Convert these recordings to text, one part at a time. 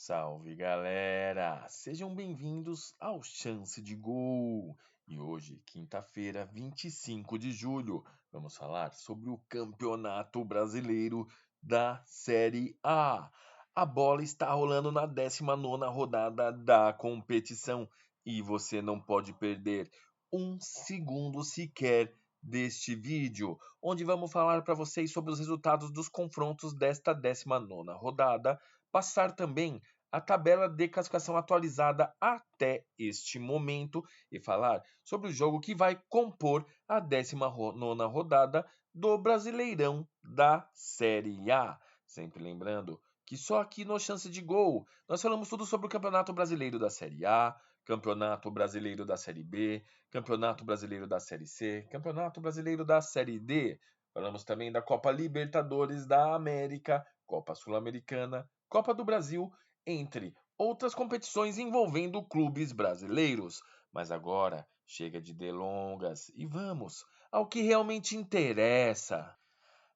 Salve galera! Sejam bem-vindos ao Chance de Gol! E hoje, quinta-feira, 25 de julho, vamos falar sobre o Campeonato Brasileiro da Série A. A bola está rolando na 19ª rodada da competição e você não pode perder um segundo sequer deste vídeo, onde vamos falar para vocês sobre os resultados dos confrontos desta 19ª rodada, passar também a tabela de classificação atualizada até este momento e falar sobre o jogo que vai compor a 19ª rodada do Brasileirão da Série A. Sempre lembrando que só aqui no Chance de Gol nós falamos tudo sobre o Campeonato Brasileiro da Série A, Campeonato Brasileiro da Série B, Campeonato Brasileiro da Série C, Campeonato Brasileiro da Série D. Falamos também da Copa Libertadores da América, Copa Sul-Americana, Copa do Brasil, entre outras competições envolvendo clubes brasileiros. Mas agora chega de delongas e vamos ao que realmente interessa.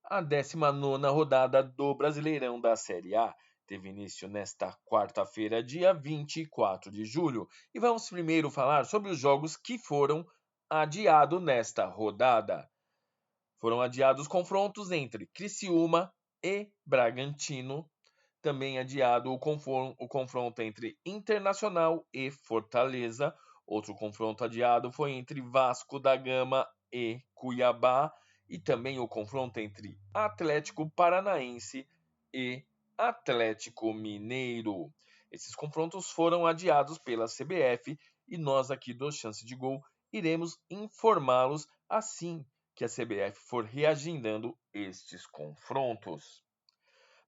A 19ª rodada do Brasileirão da Série A teve início nesta quarta-feira, dia 24 de julho, e vamos primeiro falar sobre os jogos que foram adiados nesta rodada. Foram adiados confrontos entre Criciúma e Bragantino. Também adiado o confronto entre Internacional e Fortaleza. Outro confronto adiado foi entre Vasco da Gama e Cuiabá. E também o confronto entre Atlético Paranaense e Atlético Mineiro. Esses confrontos foram adiados pela CBF e nós aqui do Chance de Gol iremos informá-los assim que a CBF for reagendando estes confrontos.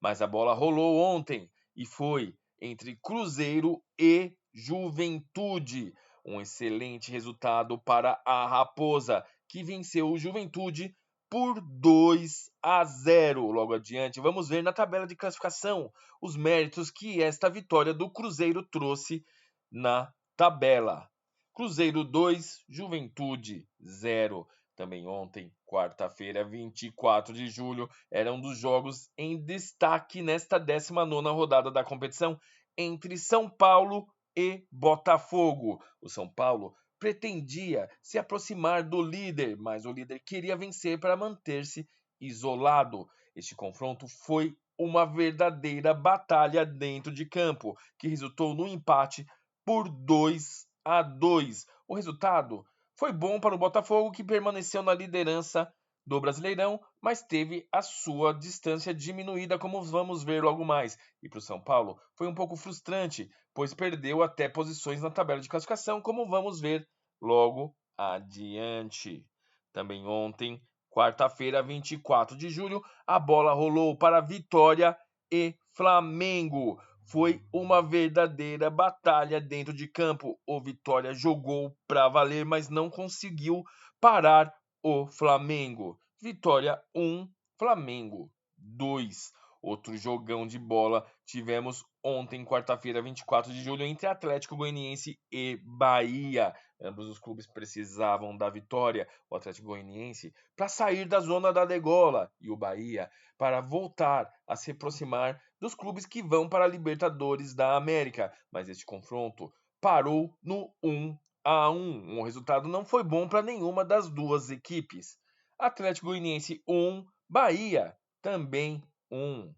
Mas a bola rolou ontem e foi entre Cruzeiro e Juventude. Um excelente resultado para a Raposa, que venceu o Juventude por 2-0. Logo adiante, vamos ver na tabela de classificação os méritos que esta vitória do Cruzeiro trouxe na tabela. Cruzeiro 2, Juventude 0. Também ontem, quarta-feira, 24 de julho, era um dos jogos em destaque nesta 19ª rodada da competição entre São Paulo e Botafogo. O São Paulo pretendia se aproximar do líder, mas o líder queria vencer para manter-se isolado. Este confronto foi uma verdadeira batalha dentro de campo, que resultou no empate por 2-2. O resultado foi bom para o Botafogo, que permaneceu na liderança do Brasileirão, mas teve a sua distância diminuída, como vamos ver logo mais. E para o São Paulo foi um pouco frustrante, pois perdeu até posições na tabela de classificação, como vamos ver logo adiante. Também ontem, quarta-feira, 24 de julho, a bola rolou para Vitória e Flamengo. Foi uma verdadeira batalha dentro de campo. O Vitória jogou para valer, mas não conseguiu parar o Flamengo. Vitória 1, Flamengo 2. Outro jogão de bola tivemos ontem, quarta-feira, 24 de julho, entre Atlético Goianiense e Bahia. Ambos os clubes precisavam da vitória. O Atlético Goianiense para sair da zona da degola e o Bahia para voltar a se aproximar dos clubes que vão para a Libertadores da América. Mas este confronto parou no 1-1. O resultado não foi bom para nenhuma das duas equipes. Atlético Goianiense 1, Bahia também 1.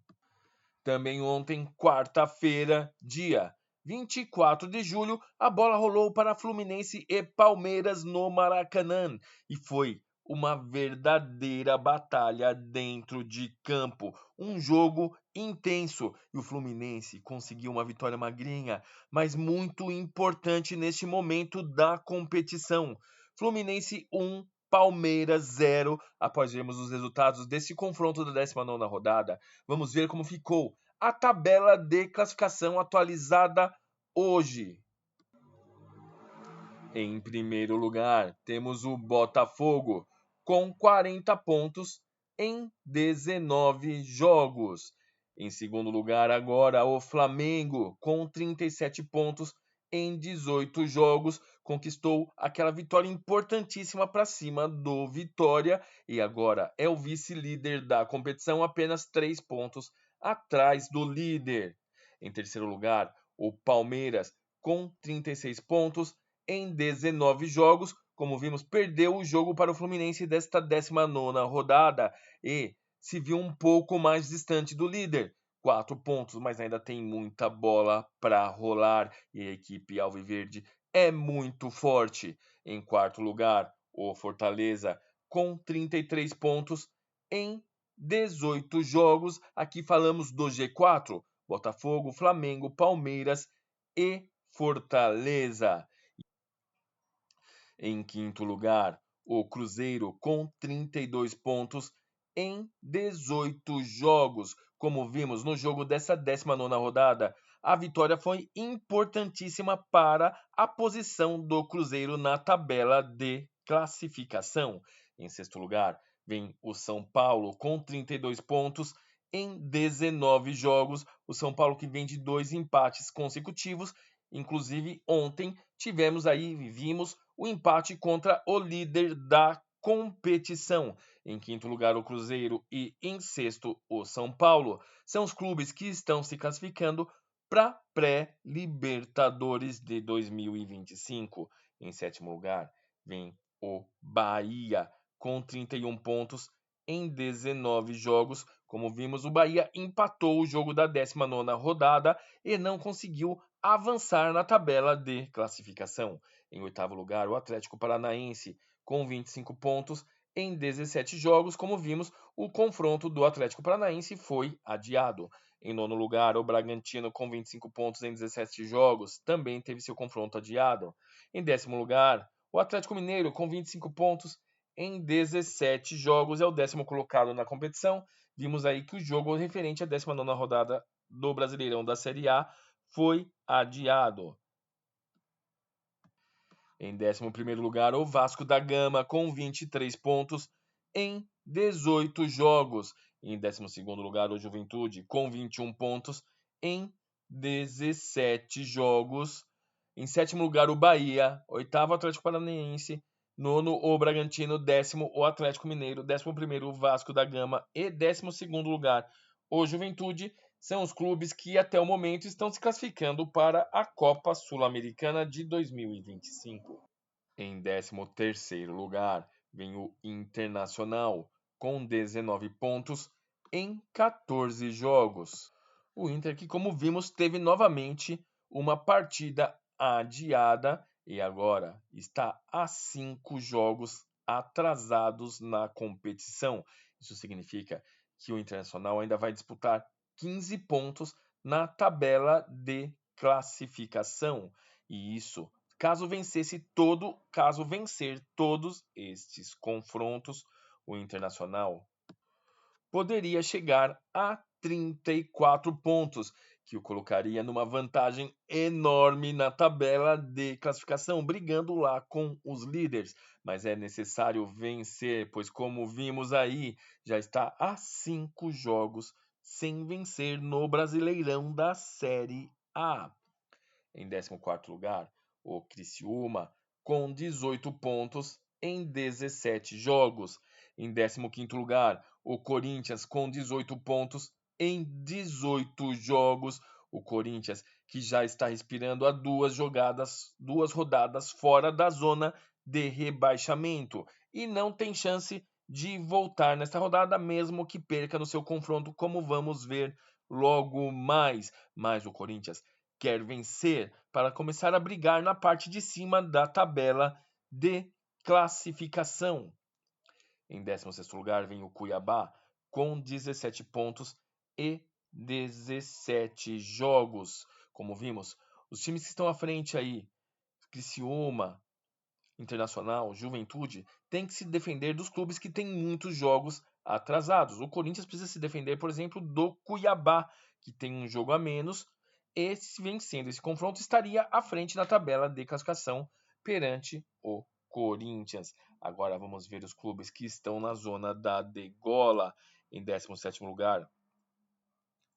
Também ontem, quarta-feira, dia 24 de julho, a bola rolou para Fluminense e Palmeiras no Maracanã e foi uma verdadeira batalha dentro de campo, um jogo intenso e o Fluminense conseguiu uma vitória magrinha, mas muito importante neste momento da competição. Fluminense 1, Palmeiras 0. Após vermos os resultados desse confronto da 19ª rodada, vamos ver como ficou a tabela de classificação atualizada hoje. Em primeiro lugar, temos o Botafogo com 40 pontos em 19 jogos. Em segundo lugar, agora o Flamengo com 37 pontos em 18 jogos. Conquistou aquela vitória importantíssima para cima do Vitória e agora é o vice-líder da competição, apenas 3 pontos atrás do líder. Em terceiro lugar, o Palmeiras com 36 pontos em 19 jogos. Como vimos, perdeu o jogo para o Fluminense desta 19ª rodada e se viu um pouco mais distante do líder. 4 pontos, mas ainda tem muita bola para rolar e a equipe alviverde é muito forte. Em quarto lugar, o Fortaleza com 33 pontos em 18 jogos. Aqui falamos do G4, Botafogo, Flamengo, Palmeiras e Fortaleza. Em quinto lugar, o Cruzeiro com 32 pontos em 18 jogos. Como vimos no jogo dessa 19ª rodada, a vitória foi importantíssima para a posição do Cruzeiro na tabela de classificação. Em sexto lugar, vem o São Paulo com 32 pontos em 19 jogos. O São Paulo que vem de 2 empates consecutivos. Inclusive, ontem vimos o empate contra o líder da competição. Em quinto lugar, o Cruzeiro e em sexto, o São Paulo. São os clubes que estão se classificando para pré-Libertadores de 2025. Em sétimo lugar, vem o Bahia com 31 pontos em 19 jogos. Como vimos, o Bahia empatou o jogo da 19ª rodada e não conseguiu avançar na tabela de classificação. Em oitavo lugar, o Atlético Paranaense com 25 pontos em 17 jogos. Como vimos, o confronto do Atlético Paranaense foi adiado. Em nono lugar, o Bragantino com 25 pontos em 17 jogos também teve seu confronto adiado. Em décimo lugar, o Atlético Mineiro com 25 pontos em 17 jogos é o décimo colocado na competição. Vimos aí que o jogo referente à 19ª rodada do Brasileirão da Série A foi adiado. Em 11º lugar, o Vasco da Gama com 23 pontos em 18 jogos. Em 12º lugar, o Juventude com 21 pontos em 17 jogos. Em sétimo lugar, o Bahia, oitavo Atlético Paranaense, nono o Bragantino, décimo o Atlético Mineiro, 11º o Vasco da Gama e 12º lugar o Juventude. São os clubes que até o momento estão se classificando para a Copa Sul-Americana de 2025. Em 13º lugar, vem o Internacional, com 19 pontos em 14 jogos. O Inter que, como vimos, teve novamente uma partida adiada e agora está a 5 jogos atrasados na competição. Isso significa que o Internacional ainda vai disputar 15 pontos na tabela de classificação. E isso caso vencer todos estes confrontos, o Internacional poderia chegar a 34 pontos, que o colocaria numa vantagem enorme na tabela de classificação, brigando lá com os líderes. Mas é necessário vencer, pois como vimos aí, já está a 5 jogos sem vencer no Brasileirão da Série A. Em 14º lugar, o Criciúma, com 18 pontos em 17 jogos. Em 15º lugar, o Corinthians, com 18 pontos em 18 jogos. O Corinthians, que já está respirando a duas rodadas fora da zona de rebaixamento. E não tem chance de voltar nesta rodada, mesmo que perca no seu confronto, como vamos ver logo mais. Mas o Corinthians quer vencer para começar a brigar na parte de cima da tabela de classificação. Em 16º lugar vem o Cuiabá com 17 pontos e 17 jogos. Como vimos, os times que estão à frente aí, Criciúma, Internacional, Juventude, tem que se defender dos clubes que têm muitos jogos atrasados. O Corinthians precisa se defender, por exemplo, do Cuiabá, que tem um jogo a menos. E se vencendo esse confronto, estaria à frente na tabela de classificação perante o Corinthians. Agora vamos ver os clubes que estão na zona da degola. Em 17º lugar,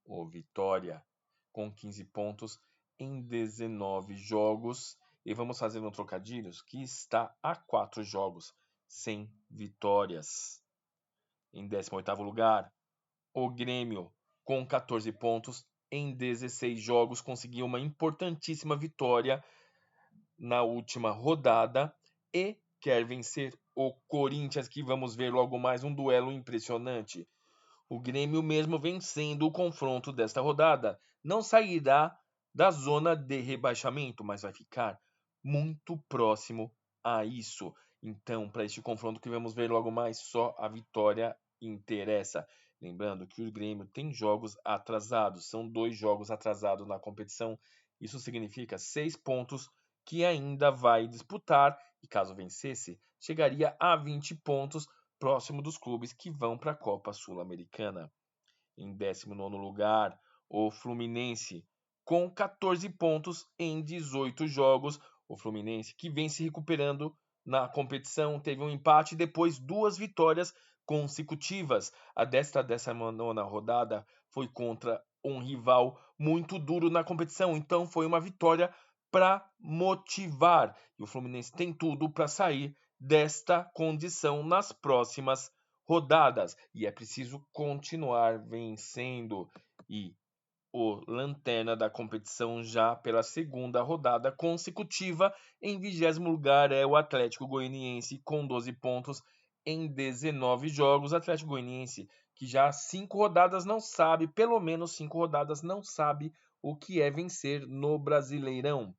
o Vitória, com 15 pontos em 19 jogos. E vamos fazer um trocadilhos que está a 4 jogos sem vitórias. Em 18º lugar, o Grêmio, com 14 pontos em 16 jogos, conseguiu uma importantíssima vitória na última rodada e quer vencer o Corinthians, que vamos ver logo mais um duelo impressionante. O Grêmio, mesmo vencendo o confronto desta rodada, não sairá da zona de rebaixamento, mas vai ficar muito próximo a isso. Então, para este confronto que vamos ver logo mais, só a vitória interessa. Lembrando que o Grêmio tem jogos atrasados, são 2 jogos atrasados na competição. Isso significa 6 pontos que ainda vai disputar e, caso vencesse, chegaria a 20 pontos, próximo dos clubes que vão para a Copa Sul-Americana. Em 19º lugar, o Fluminense, com 14 pontos em 18 jogos. O Fluminense, que vem se recuperando na competição, teve um empate e depois 2 vitórias consecutivas. A desta 19ª rodada foi contra um rival muito duro na competição, então foi uma vitória para motivar. E o Fluminense tem tudo para sair desta condição nas próximas rodadas. E é preciso continuar vencendo. E o lanterna da competição já pela 2ª rodada consecutiva, em 20º lugar, é o Atlético Goianiense com 12 pontos em 19 jogos. Atlético Goianiense que já há 5 rodadas não sabe, pelo menos 5 rodadas não sabe o que é vencer no Brasileirão.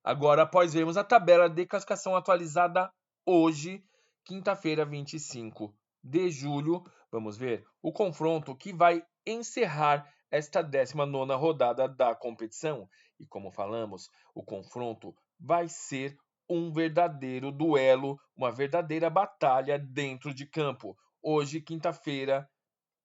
Agora, após vermos a tabela de classificação atualizada hoje, quinta-feira, 25 de julho, vamos ver o confronto que vai encerrar esta 19ª rodada da competição. E como falamos, o confronto vai ser um verdadeiro duelo, uma verdadeira batalha dentro de campo. Hoje, quinta-feira,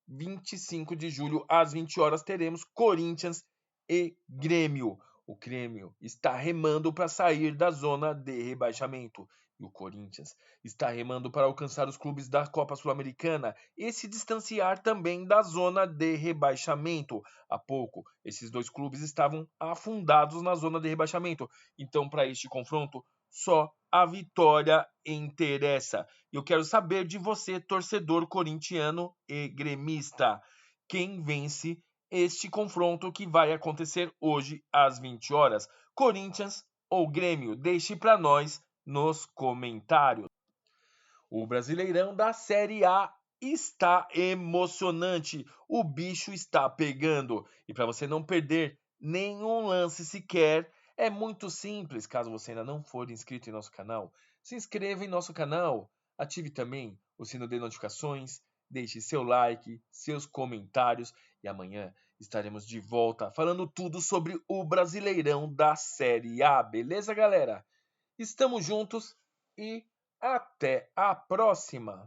25 de julho, às 20 horas, teremos Corinthians e Grêmio. O Grêmio está remando para sair da zona de rebaixamento. E o Corinthians está remando para alcançar os clubes da Copa Sul-Americana e se distanciar também da zona de rebaixamento. Há pouco, esses 2 clubes estavam afundados na zona de rebaixamento. Então, para este confronto, só a vitória interessa. Eu quero saber de você, torcedor corintiano e gremista, quem vence este confronto que vai acontecer hoje às 20 horas? Corinthians ou Grêmio? Deixe para nós nos comentários. O Brasileirão da Série A está emocionante. O bicho está pegando. E para você não perder nenhum lance sequer, é muito simples. Caso você ainda não for inscrito em nosso canal, se inscreva em nosso canal. Ative também o sino de notificações. Deixe seu like, seus comentários. E amanhã estaremos de volta falando tudo sobre o Brasileirão da Série A. Beleza, galera? Estamos juntos e até a próxima!